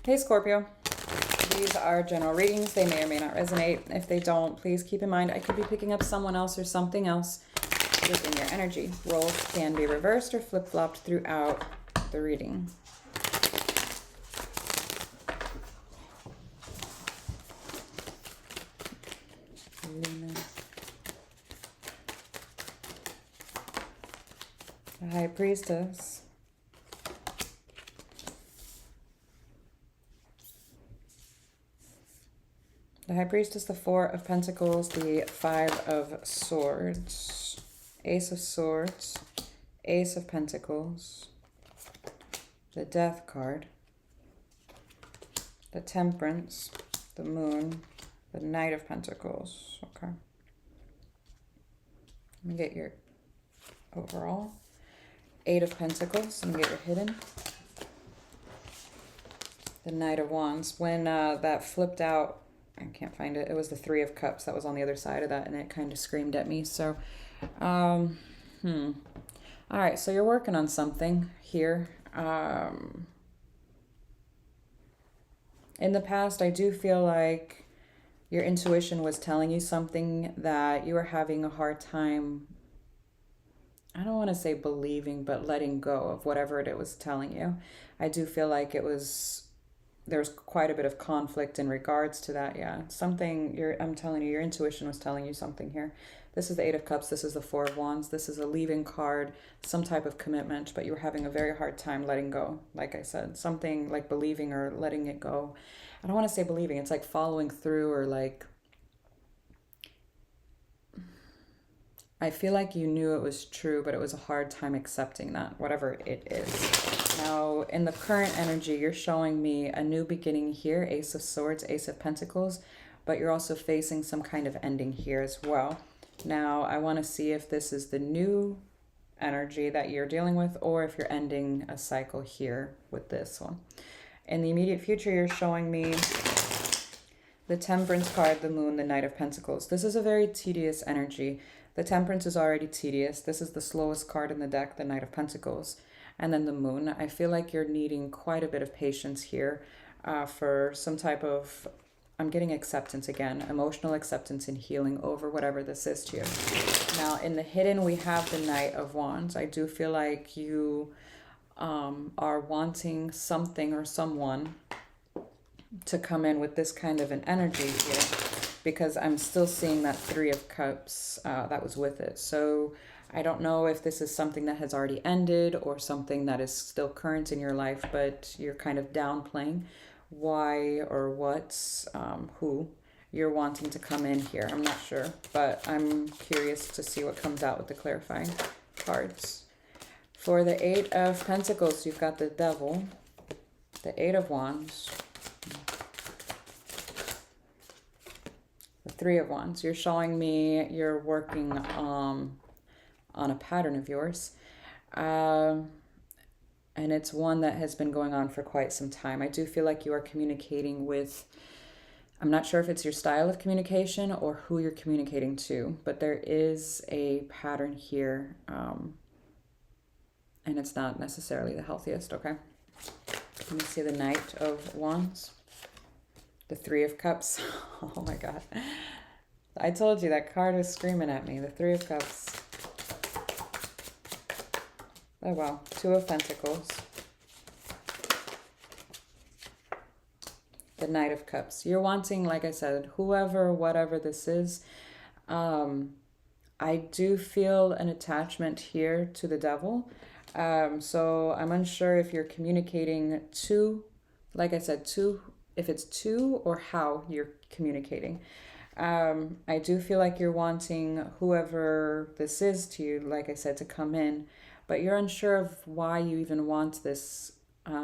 Hey Scorpio, these are general readings. They may or may not resonate. If they don't, please keep in mind I could be picking up someone else or something else within your energy. Roles can be reversed or flip-flopped throughout the reading. The High Priestess. The High Priestess, the Four of Pentacles, the Five of Swords, Ace of Swords, Ace of Pentacles, the Death card, the Temperance, the Moon, the Knight of Pentacles. Okay. Let me get your overall. Eight of Pentacles. Let me get your hidden. The Knight of Wands. When that flipped out, I can't find it. It was the Three of Cups that was on the other side of that, and it kind of screamed at me. So, all right. So you're working on something here. In the past, I do feel like your intuition was telling you something that you were having a hard time, I don't want to say believing, but letting go of whatever it was telling you. I do feel like there's quite a bit of conflict in regards to that. Yeah, I'm telling you, your intuition was telling you something here. This is the Eight of Cups. This is the Four of Wands. This is a leaving card, some type of commitment, but you were having a very hard time letting go. Like I said, something like believing or letting it go. I don't want to say believing. It's like following through, or like, I feel like you knew it was true, but it was a hard time accepting that, whatever it is. Now, in the current energy, you're showing me a new beginning here, Ace of Swords, Ace of Pentacles, but you're also facing some kind of ending here as well. Now, I want to see if this is the new energy that you're dealing with, or if you're ending a cycle here with this one. In the immediate future, you're showing me the Temperance card, the Moon, the Knight of Pentacles. This is a very tedious energy. The Temperance is already tedious. This is the slowest card in the deck, the Knight of Pentacles. And then the Moon. I feel like you're needing quite a bit of patience here for some type of, I'm getting acceptance again, emotional acceptance and healing over whatever this is to you. Now, in the hidden, we have the Knight of Wands. I do feel like you are wanting something or someone to come in with this kind of an energy here, because I'm still seeing that Three of Cups that was with it. So I don't know if this is something that has already ended or something that is still current in your life, but you're kind of downplaying why or what's who you're wanting to come in here. I'm not sure, but I'm curious to see what comes out with the clarifying cards. For the Eight of Pentacles, you've got the Devil, the Eight of Wands, the Three of Wands. You're showing me you're working on a pattern of yours. And it's one that has been going on for quite some time. I do feel like you are communicating with, I'm not sure if it's your style of communication or who you're communicating to, but there is a pattern here. And it's not necessarily the healthiest, okay? Let me see the Knight of Wands. The Three of Cups. Oh my God. I told you that card was screaming at me. The Three of Cups. Oh wow. Two of Pentacles. The Knight of Cups. You're wanting, like I said, whoever, whatever this is. I do feel an attachment here to the Devil. So I'm unsure if you're communicating to, like I said, if it's to or how you're communicating. I do feel like you're wanting whoever this is to you, like I said, to come in, but you're unsure of why you even want this. It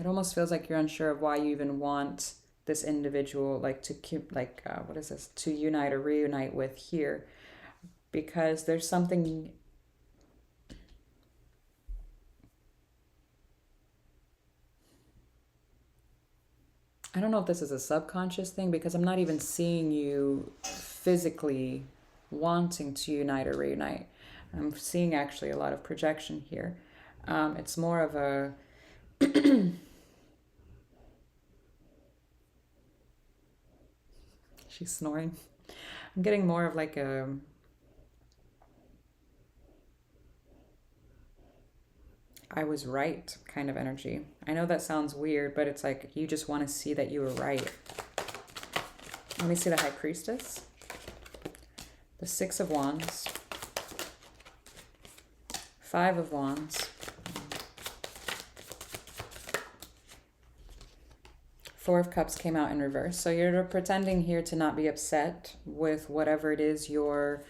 almost feels like you're unsure of why you even want this individual, like what is this, to unite or reunite with here, because there's something. I don't know if this is a subconscious thing, because I'm not even seeing you physically wanting to unite or reunite. I'm seeing actually a lot of projection here. It's more of a She's snoring. I'm getting more of like a... I was right kind of energy. I know that sounds weird, but it's like you just want to see that you were right. Let me see the High Priestess. The Six of Wands. Five of Wands. Four of Cups came out in reverse. So you're pretending here to not be upset with whatever it is your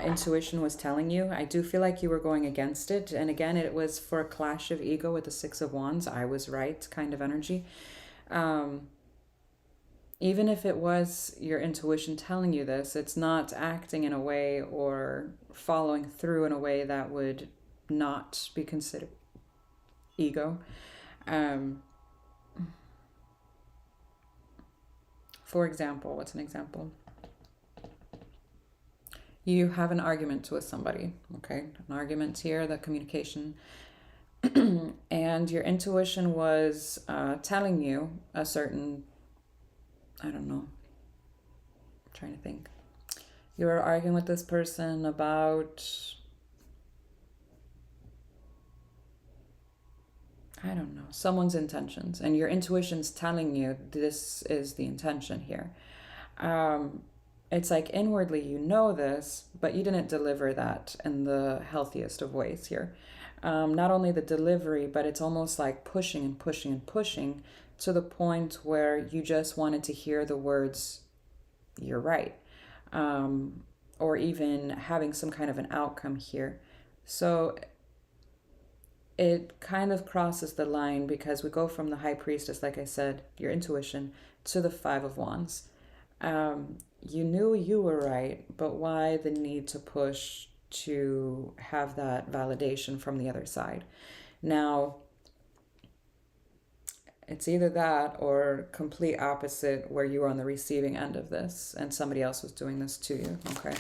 intuition was telling you. I do feel like you were going against it. And again, it was for a clash of ego with the Six of Wands. I was right kind of energy. Even if it was your intuition telling you this, it's not acting in a way or following through in a way that would not be considered ego. For example, what's an example? You have an argument with somebody, okay? An argument here, the communication. And your intuition was telling you a certain, I don't know, I'm trying to think. You were arguing with this person about, I don't know, someone's intentions. And your intuition's telling you this is the intention here. It's like inwardly you know this, but you didn't deliver that in the healthiest of ways here. Not only the delivery, but it's almost like pushing and pushing and pushing to the point where you just wanted to hear the words, you're right. Or even having some kind of an outcome here. So it kind of crosses the line because we go from the High Priestess, like I said, your intuition, to the Five of Wands. You knew you were right, but why the need to push to have that validation from the other side? Now, it's either that or complete opposite where you were on the receiving end of this and somebody else was doing this to you, okay?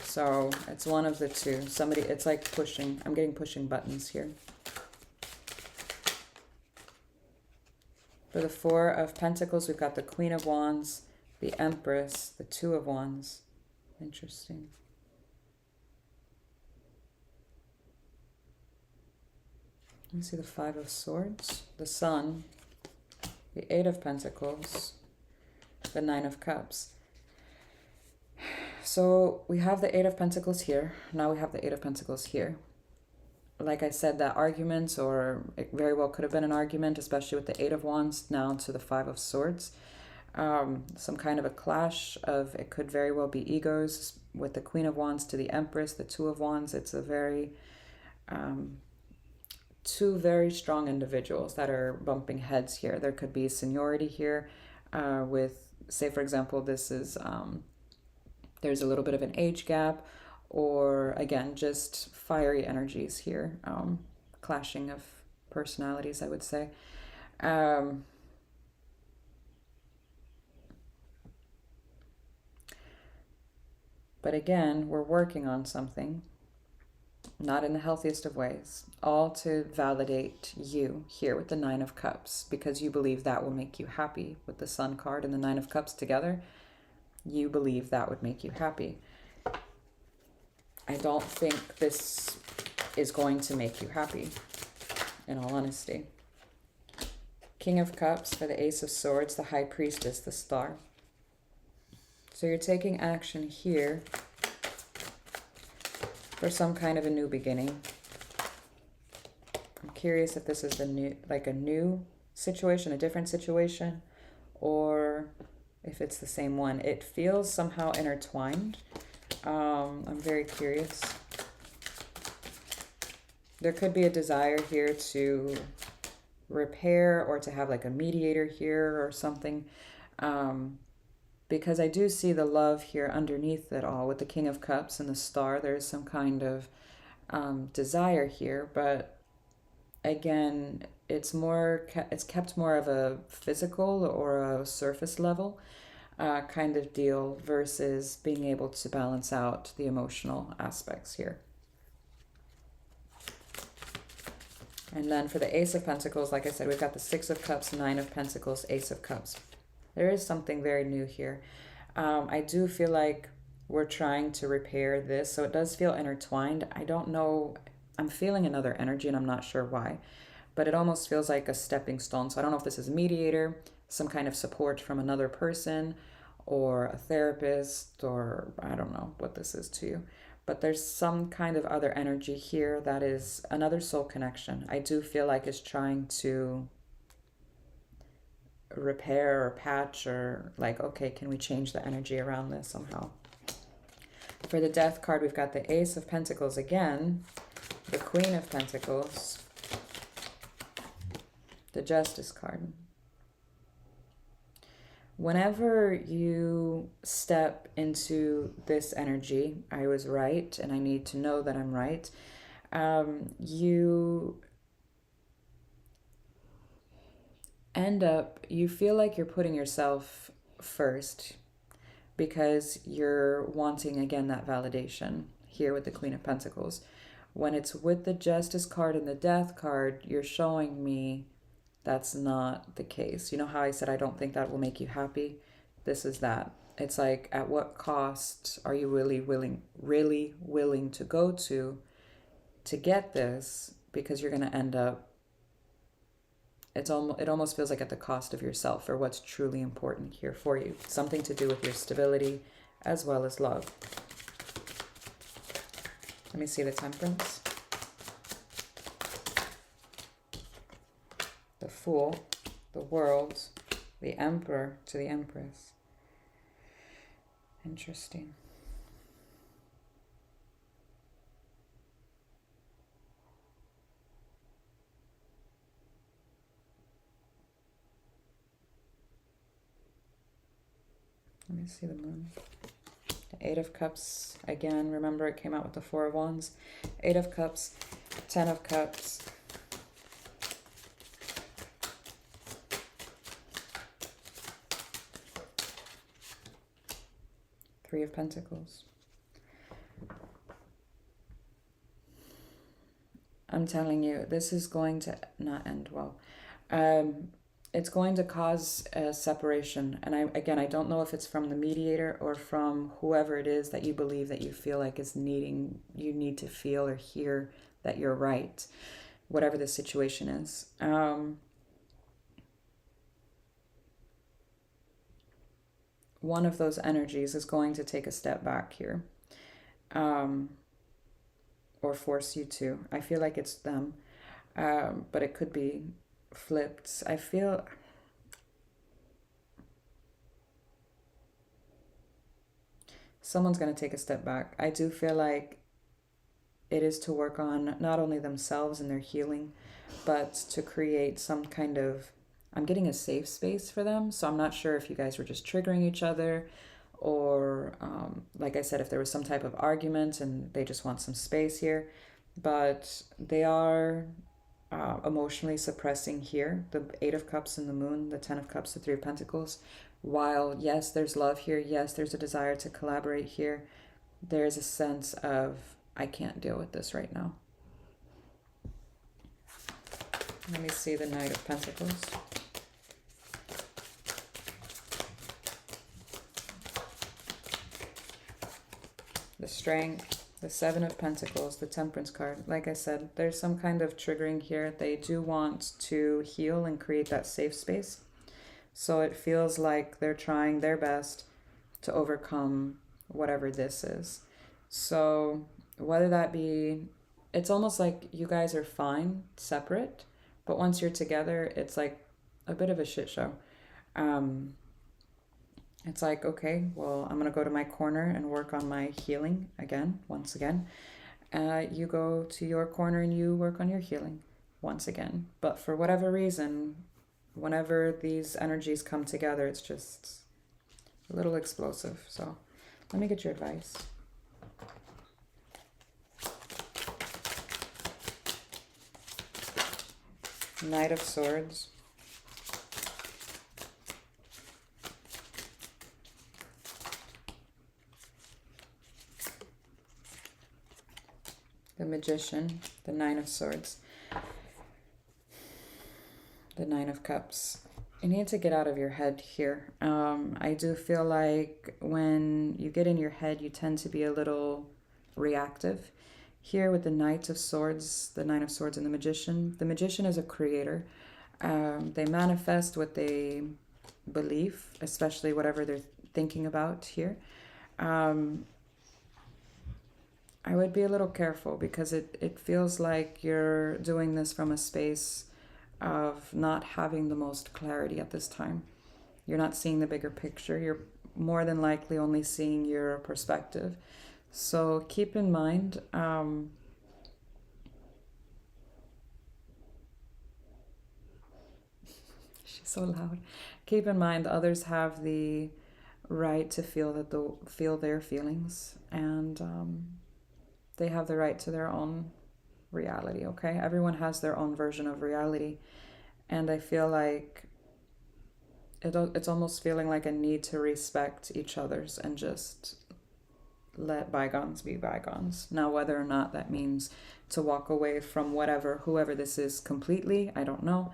So it's one of the two. Somebody, it's like pushing. I'm getting pushing buttons here. For the Four of Pentacles, we've got the Queen of Wands, the Empress, the Two of Wands. Interesting. Let me see the Five of Swords, the Sun, the Eight of Pentacles, the Nine of Cups. So we have the Eight of Pentacles here. Now we have the Eight of Pentacles here. Like I said, that argument, or it very well could have been an argument, especially with the Eight of Wands now to the Five of Swords. Some kind of a clash of, it could very well be egos with the Queen of Wands to the Empress, the Two of Wands. It's a very, two very strong individuals that are bumping heads here. There could be seniority here with, say for example, this is, there's a little bit of an age gap, or again, just fiery energies here, clashing of personalities, I would say. But again, we're working on something, not in the healthiest of ways, all to validate you here with the Nine of Cups, because you believe that will make you happy. With the Sun card and the Nine of Cups together, you believe that would make you happy. I don't think this is going to make you happy, in all honesty. King of Cups for the Ace of Swords, the High Priestess, the Star. So you're taking action here for some kind of a new beginning. I'm curious if this is the new, like a new situation, a different situation, or if it's the same one. It feels somehow intertwined. I'm very curious. There could be a desire here to repair or to have like a mediator here or something. Because I do see the love here underneath it all with the King of Cups and the Star. There's some kind of desire here, but again, it's kept more of a physical or a surface level kind of deal versus being able to balance out the emotional aspects here. And then for the Ace of Pentacles, like I said, we've got the Six of Cups, Nine of Pentacles, Ace of Cups. There is something very new here. I do feel like we're trying to repair this. So it does feel intertwined. I don't know. I'm feeling another energy and I'm not sure why, but it almost feels like a stepping stone. So I don't know if this is a mediator, some kind of support from another person, or a therapist, or I don't know what this is to you. But there's some kind of other energy here that is another soul connection. I do feel like it's trying to repair or patch, or like, okay, can we change the energy around this somehow? For the Death card, we've got the Ace of Pentacles again, the Queen of Pentacles, the Justice card. Whenever you step into this energy, I was right, and I need to know that I'm right. You end up, you feel like you're putting yourself first because you're wanting, again, that validation here with the Queen of Pentacles. When it's with the Justice card and the Death card, you're showing me that's not the case. You know how I said I don't think that will make you happy? This is that. It's like, at what cost are you really willing to go to get this? Because you're going to end up, it almost feels like at the cost of yourself, or what's truly important here for you. Something to do with your stability as well as love. Let me see the Temperance. The Fool, the World, the Emperor to the Empress. Interesting. Let me see the Moon. The Eight of Cups. Again, remember it came out with the Four of Wands. Eight of Cups, Ten of Cups. Three of Pentacles. I'm telling you, this is going to not end well. It's going to cause a separation. And I don't know if it's from the mediator or from whoever it is that you believe that you feel like is needing, you need to feel or hear that you're right, whatever the situation is. One of those energies is going to take a step back here, or force you to. I feel like it's them, but it could be flipped. I feel someone's going to take a step back. I do feel like it is to work on not only themselves and their healing, but to create some kind of, I'm getting a safe space for them. So I'm not sure if you guys were just triggering each other, or like I said, if there was some type of argument and they just want some space here. But they are emotionally suppressing here. The Eight of Cups and the Moon, the Ten of Cups, the Three of Pentacles. While, yes, there's love here. Yes, there's a desire to collaborate here. There's a sense of, I can't deal with this right now. Let me see the Knight of Pentacles. The Strength, the Seven of Pentacles, the Temperance card. Like I said, there's some kind of triggering here. They do want to heal and create that safe space. So it feels like they're trying their best to overcome whatever this is. So whether that be, it's almost like you guys are fine separate, but once you're together, it's like a bit of a shit show. It's like, okay, well, I'm going to go to my corner and work on my healing once again. You go to your corner and you work on your healing once again. But for whatever reason, whenever these energies come together, it's just a little explosive. So let me get your advice. Knight of Swords. The Magician, the Nine of Swords, the Nine of Cups, You need to get out of your head here. I do feel like when you get in your head, you tend to be a little reactive. Here with the Knight of Swords, the Nine of Swords, and the Magician is a creator. They manifest what they believe, especially whatever they're thinking about here. Um, I would be a little careful because it feels like you're doing this from a space of not having the most clarity at this time. You're not seeing the bigger picture. You're more than likely only seeing your perspective. So keep in mind, she's so loud. Keep in mind, others have the right to feel feel their feelings, and they have the right to their own reality. Okay, everyone has their own version of reality, and I feel like it's almost feeling like a need to respect each other's and just let bygones be bygones. Now, whether or not that means to walk away from whoever this is completely, I don't know.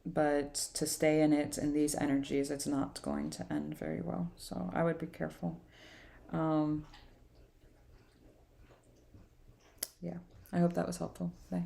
But to stay in it, in these energies, it's not going to end very well. So I would be careful. Um, yeah, I hope that was helpful. Bye.